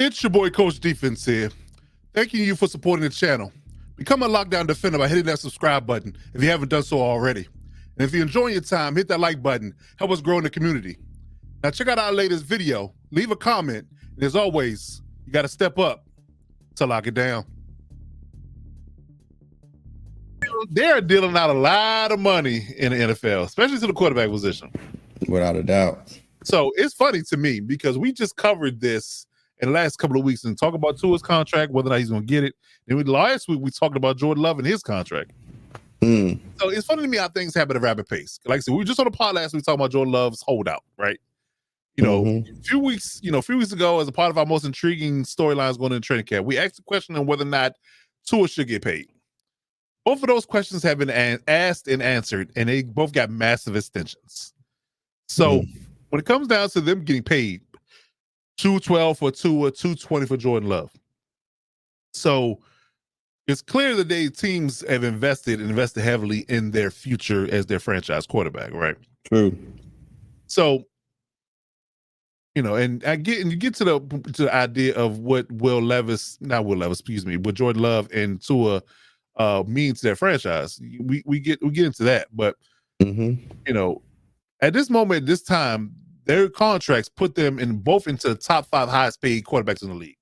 It's your boy Coach Defense here. Thanking you for supporting the channel. Become a Lockdown Defender by hitting that subscribe button if you haven't done so already. And if you're enjoying your time, hit that like button. Help us grow in the community. Now check out our latest video. Leave a comment. And as always, you got to step up to lock it down. They're dealing out a lot of money in the NFL, especially to the quarterback position. Without a doubt. So it's funny to me because we just covered this in the last couple of weeks and talk about Tua's contract, whether or not he's going to get it. And last week we talked about Jordan Love and his contract. So it's funny to me how things happen at a rapid pace. Like I said, we were just on the pod last week talking about Jordan Love's holdout, right? You know, a few weeks ago, as a part of our most intriguing storylines going into training camp, we asked the question on whether or not Tua should get paid. Both of those questions have been asked and answered, and they both got massive extensions. So when it comes down to them getting paid, $212 for Tua, $220 for Jordan Love. So it's clear that teams have invested heavily in their future as their franchise quarterback, right? True. So, you know, and you get to the idea of what what Jordan Love and Tua mean to their franchise. We get into that, but you know, at this moment, this time, their contracts put them into the top 5 highest paid quarterbacks in the league.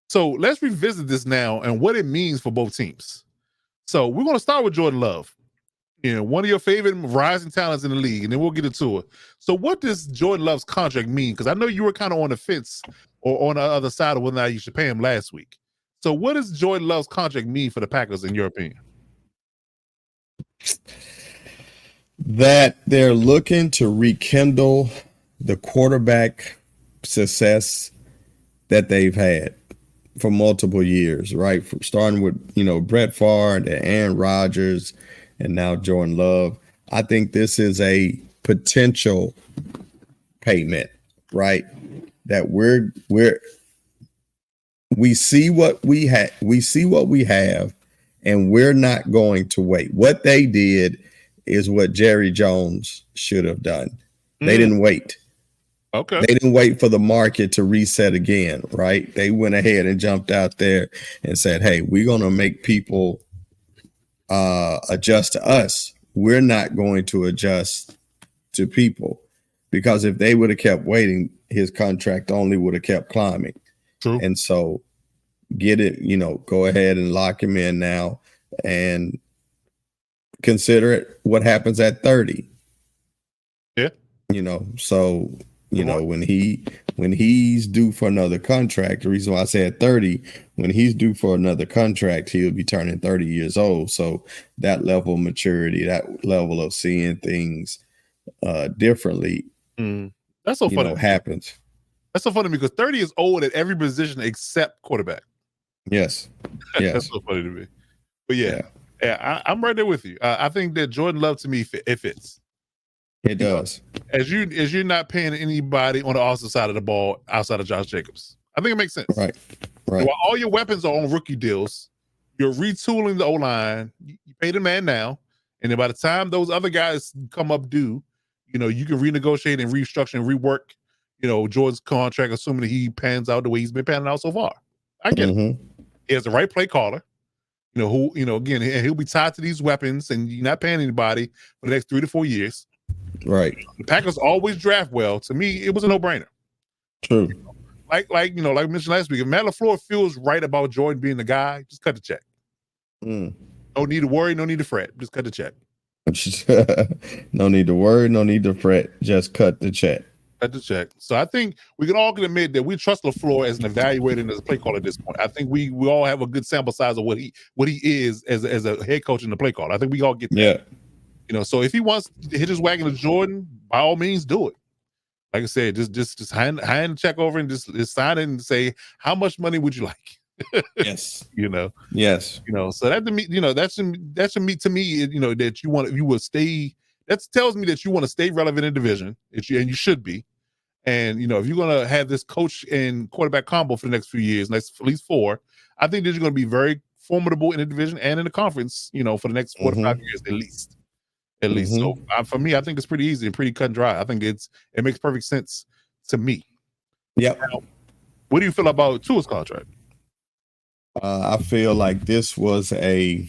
So let's revisit this now and what it means for both teams. So we're going to start with Jordan Love, you know, one of your favorite rising talents in the league, and then we'll get into it. So what does Jordan Love's contract mean? Because I know you were kind of on the fence or on the other side of whether or not you should pay him last week. So what does Jordan Love's contract mean for the Packers, in your opinion? That they're looking to rekindle the quarterback success that they've had for multiple years, right? From starting with, you know, Brett Favre to Aaron Rodgers and now Jordan Love. I think this is a potential payment, right? That we see what we have, and we're not going to wait. What they did is what Jerry Jones should have done. They didn't wait. Okay. They didn't wait for the market to reset again, right? They went ahead and jumped out there and said, hey, we're going to make people adjust to us. We're not going to adjust to people, because if they would have kept waiting, his contract only would have kept climbing. True. And so get it, you know, go ahead and lock him in now and consider it what happens at 30. Yeah. You know, so, you know, when he's due for another contract, the reason why I said 30, when he's due for another contract, he'll be turning 30 years old. So that level of maturity, that level of seeing things differently, that's so funny. Happens. That's so funny because 30 is old at every position except quarterback. Yes. That's so funny to me. But yeah, I'm right there with you. I think that Jordan Love, to me, it fits. It does. As you're not paying anybody on the offensive side of the ball outside of Josh Jacobs. I think it makes sense. Right. While all your weapons are on rookie deals, you're retooling the O-line. You pay the man now, and then by the time those other guys come up due, you know, you can renegotiate and restructure and rework, you know, Jordan's contract, assuming that he pans out the way he's been panning out so far. I get it. He has the right play caller, you know, who, you know, again, he'll be tied to these weapons, and you're not paying anybody for the next 3 to 4 years. Right. The Packers always draft well. To me, it was a no-brainer. True. Like we mentioned last week, if Matt LaFleur feels right about Jordan being the guy, just cut the check. No need to worry, no need to fret. Just cut the check. No need to worry, no need to fret. Just cut the check. Cut the check. So I think we can all admit that we trust LaFleur as an evaluator and as a play caller at this point. I think we all have a good sample size of what he is as a head coach and the play caller. I think we all get that. Yeah. You know, so if he wants to hit his wagon to Jordan, by all means, do it. Like I said, just hand the check over and just sign it and say, how much money would you like? Yes. You know. Yes. You know, so that to me, you know, that's to me, you know, that you will stay. That tells me that you want to stay relevant in the division, and you should be. And you know, if you're gonna have this coach and quarterback combo for the next few years, next at least 4, I think that you're gonna be very formidable in the division and in the conference. You know, for the next 4 to 5 years at least. So for me, I think it's pretty easy and pretty cut and dry. I think it makes perfect sense to me. Yep. Now, What do you feel about Tua's contract? I feel like this was a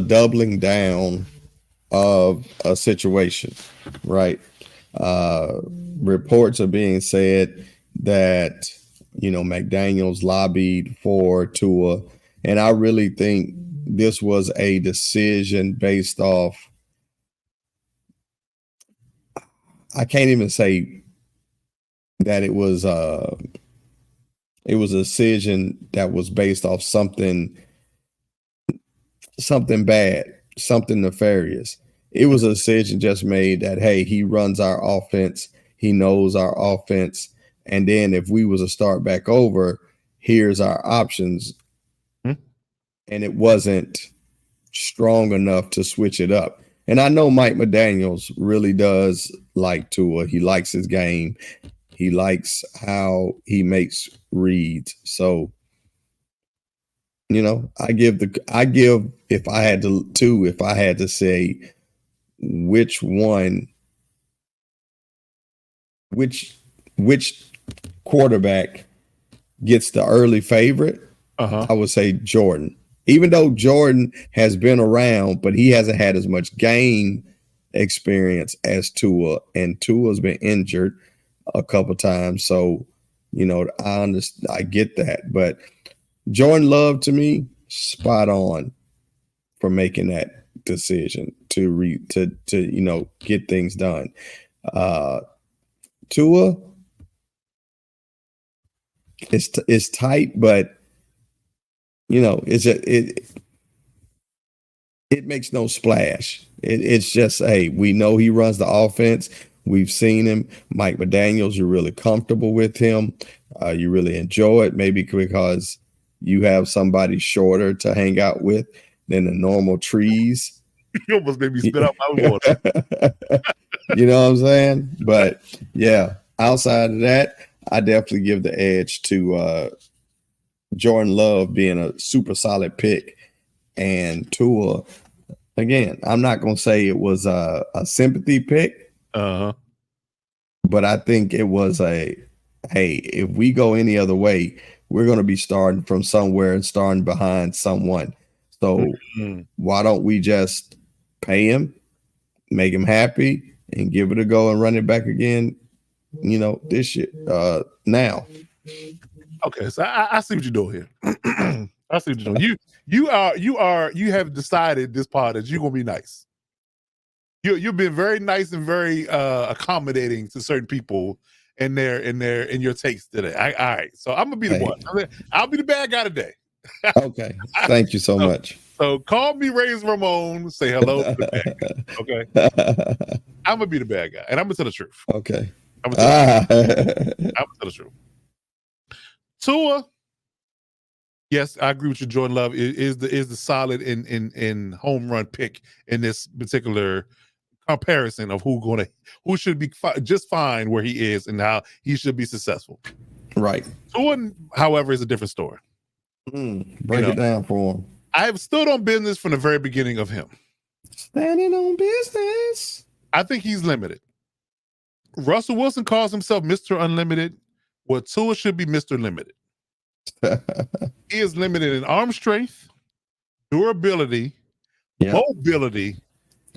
doubling down of a situation, right? Uh, Reports are being said that McDaniels lobbied for Tua, and I really think this was a decision based off. I can't even say that it was a decision that was based off something bad, something nefarious. It was a decision just made that, hey, he runs our offense, he knows our offense, and then if we was to start back over, here's our options. And it wasn't strong enough to switch it up. And I know Mike McDaniels really does like Tua. He likes his game. He likes how he makes reads. So, I give if I had to say which quarterback gets the early favorite, I would say Jordan. Even though Jordan has been around, but he hasn't had as much game experience as Tua, and Tua's been injured a couple times. So, I understand, I get that, but Jordan Love, to me, spot on for making that decision to get things done. Tua, it's tight, but it makes no splash. It's just, hey, we know he runs the offense. We've seen him. Mike McDaniels, you're really comfortable with him. You really enjoy it, maybe because you have somebody shorter to hang out with than the normal trees. You almost made me spit out my water. You know what I'm saying? But yeah, outside of that, I definitely give the edge to Jordan Love being a super solid pick, and Tua. Again, I'm not going to say it was a sympathy pick, but I think it was hey, if we go any other way, we're going to be starting from somewhere and starting behind someone. So why don't we just pay him, make him happy, and give it a go and run it back again, this year, now. Okay, so I see what you're doing here. I see what you're doing. You have decided this part that you're gonna be nice. You've been very nice and very accommodating to certain people in your takes today. All right, so I'm gonna be the one. I'll be the bad guy today. Okay, thank you so much. So call me Reyes Ramon. Say hello to the bad guy. Okay, I'm gonna be the bad guy, and I'm gonna tell the truth. Okay, I'm gonna tell the truth. Tua, yes, I agree with you. Jordan Love is the solid in home run pick in this particular comparison of who should be just fine where he is and how he should be successful. Right. Tua, however, is a different story. Break it down for him. I have stood on business from the very beginning of him. Standing on business. I think he's limited. Russell Wilson calls himself Mr. Unlimited. Well, Tua should be Mr. Limited. He is limited in arm strength, durability, mobility,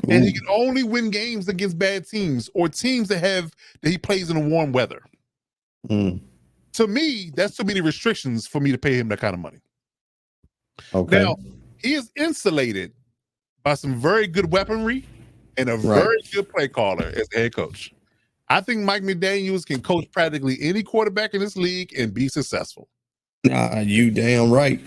and he can only win games against bad teams or teams that he plays in warm weather. To me, that's too many restrictions for me to pay him that kind of money. Okay. Now, he is insulated by some very good weaponry and a very good play caller as head coach. I think Mike McDaniels can coach practically any quarterback in this league and be successful. You damn right.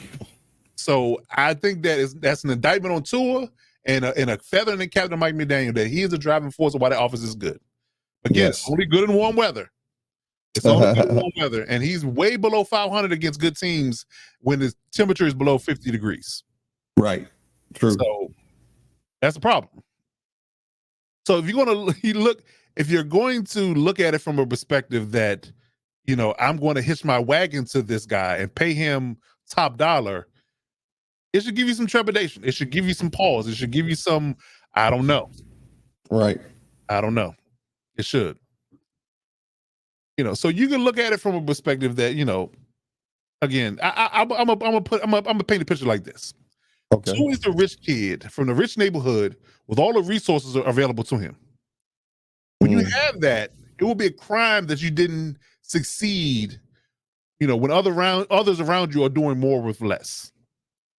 So I think that's an indictment on Tua and a feather in the cap to Mike McDaniel that he is the driving force of why the offense is good. Again, it's only good in warm weather. It's only good in warm weather, and he's way below 500 against good teams when the temperature is below 50 degrees. Right. True. So that's the problem. So if you're going to look at it from a perspective that, I'm going to hitch my wagon to this guy and pay him top dollar, it should give you some trepidation. It should give you some pause. It should give you some, I don't know. Right. I don't know. It should. So you can look at it from a perspective that, again, I'm gonna paint a picture like this. Okay. Tua is a rich kid from the rich neighborhood with all the resources available to him. When you have that, it will be a crime that you didn't succeed, when others around you are doing more with less.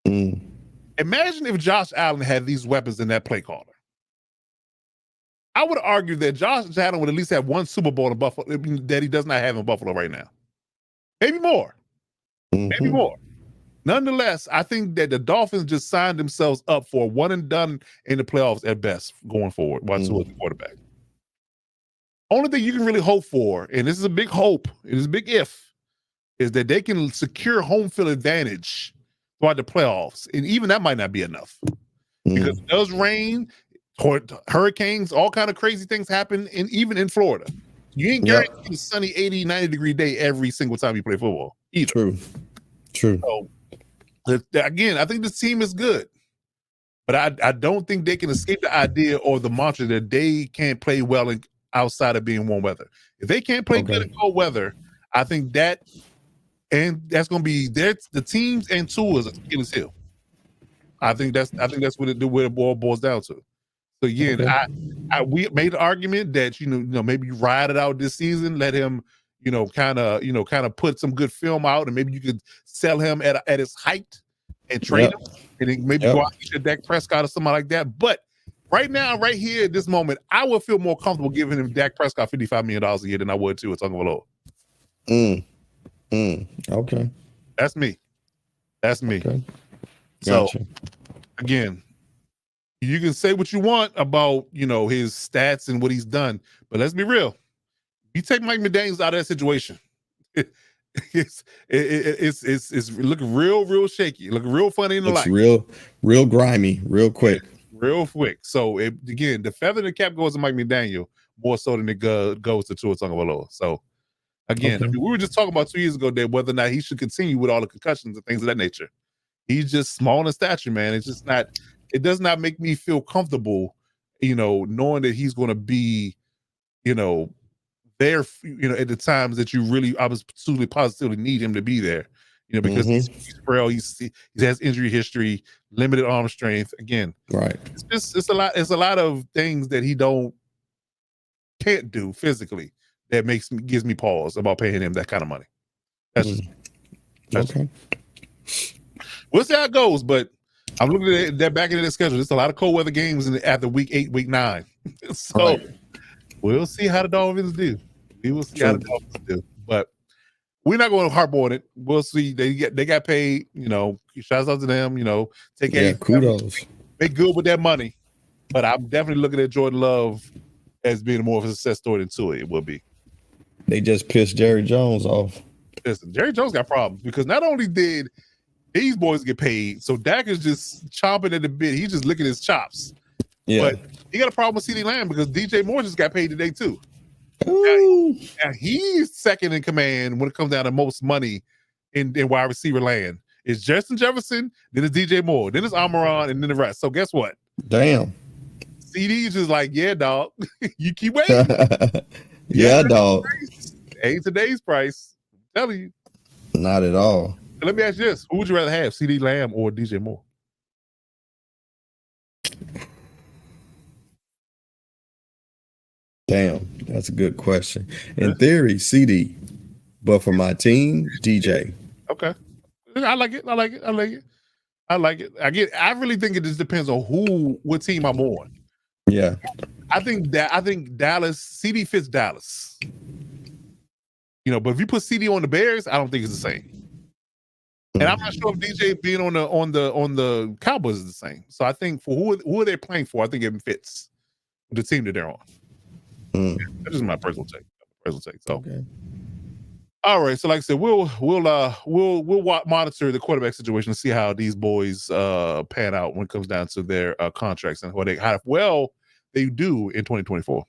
Imagine if Josh Allen had these weapons in that play caller. I would argue that Josh Allen would at least have one Super Bowl in Buffalo that he does not have in Buffalo right now. Maybe more. Maybe more. Nonetheless, I think that the Dolphins just signed themselves up for a one and done in the playoffs at best going forward while Tua is the quarterback. Only thing you can really hope for, and this is a big hope, it is a big if, is that they can secure home field advantage throughout the playoffs. And even that might not be enough. Because it does rain, hurricanes, all kind of crazy things happen, even in Florida. You ain't guaranteed a sunny 80, 90-degree day every single time you play football either. True. So, again, I think this team is good. But I don't think they can escape the idea or the mantra that they can't play well outside of being warm weather. If they can't play good in cold weather, I think that's going to be the teams and Tua's Achilles heel. I think that's what it boils down to. So again, we made the argument that maybe you ride it out this season, let him kind of put some good film out, and maybe you could sell him at his height and trade him, and then maybe go out and get Dak Prescott or something like that. But right now, right here at this moment, I would feel more comfortable giving him Dak Prescott $55 million a year than I would Tua Tagovailoa. Okay. That's me. Okay. So again, you can say what you want about his stats and what he's done, but let's be real. You take Mike McDaniels out of that situation, it's looking real shaky, looking real funny in the light. Real grimy, real quick. Real quick. So again, the feather in the cap goes to Mike McDaniel more so than it goes to Tua Tagovailoa. So again, we were just talking about 2 years ago that whether or not he should continue with all the concussions and things of that nature. He's just small in stature, man. It's just not. It does not make me feel comfortable, knowing that he's going to be, there, at the times that you really absolutely positively need him to be there, because he's frail, he has injury history, limited arm strength. Again, right? It's a lot of things that he can't do physically that gives me pause about paying him that kind of money. That's okay. We'll see how it goes, but I'm looking at that back into the schedule. There's a lot of cold weather games after week 8, week 9. So we'll see how the Dolphins do. We will see how the Dolphins do. But we're not going to harp on it. We'll see. They got paid. Shouts out to them. Take care. Kudos. Make good with that money. But I'm definitely looking at Jordan Love as being more of a success story than Tua it will be. They just pissed Jerry Jones off. Listen, Jerry Jones got problems because not only did these boys get paid, so Dak is just chomping at the bit. He's just licking his chops. Yeah. But he got a problem with CeeDee Lamb because DJ Moore just got paid today too. Now he's second in command when it comes down to most money in wide receiver land. It's Justin Jefferson, then it's DJ Moore, then it's Amaron, and then the rest. So guess what? Damn. CD's just like, yeah, dog. You keep waiting. Yeah, dog. Ain't today's price. I'm telling you. Not at all. Let me ask you this. Who would you rather have, CeeDee Lamb or DJ Moore? Damn, that's a good question. In theory, CD, but for my team, DJ. Okay. I like it. I really think it just depends on what team I'm on. Yeah. I think Dallas, CD fits Dallas. But if you put CD on the Bears, I don't think it's the same. And I'm not sure if DJ being on the Cowboys is the same. So I think for who are they playing for, I think it fits the team that they're on. That's just my personal take. So, all right. So, like I said, we'll monitor the quarterback situation and see how these boys pan out when it comes down to their contracts and how well they do in 2024.